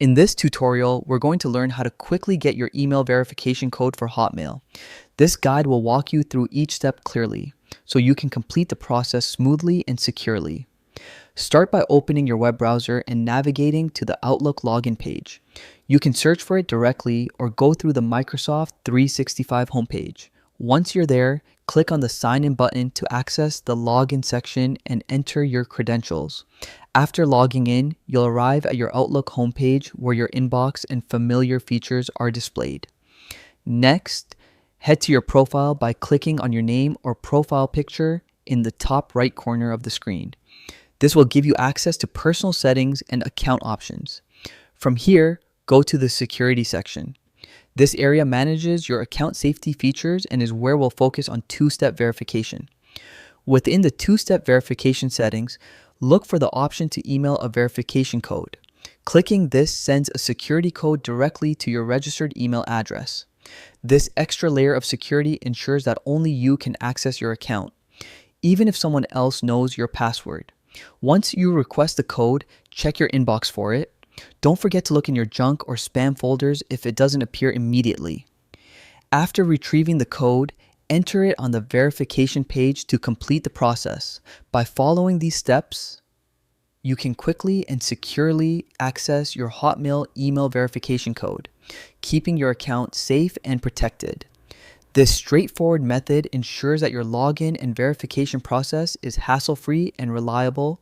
In this tutorial, we're going to learn how to quickly get your email verification code for Hotmail. This guide will walk you through each step clearly, so you can complete the process smoothly and securely. Start by opening your web browser and navigating to the Outlook login page. You can search for it directly or go through the Microsoft 365 homepage. Once you're there, click on the Sign In button to access the Login section and enter your credentials. After logging in, you'll arrive at your Outlook homepage where your inbox and familiar features are displayed. Next, head to your profile by clicking on your name or profile picture in the top right corner of the screen. This will give you access to personal settings and account options. From here, go to the Security section. This area manages your account safety features and is where we'll focus on two-step verification. Within the two-step verification settings, look for the option to email a verification code. Clicking this sends a security code directly to your registered email address. This extra layer of security ensures that only you can access your account, even if someone else knows your password. Once you request the code, check your inbox for it. Don't forget to look in your junk or spam folders if it doesn't appear immediately. After retrieving the code, enter it on the verification page to complete the process. By following these steps, you can quickly and securely access your Hotmail email verification code, keeping your account safe and protected. This straightforward method ensures that your login and verification process is hassle-free and reliable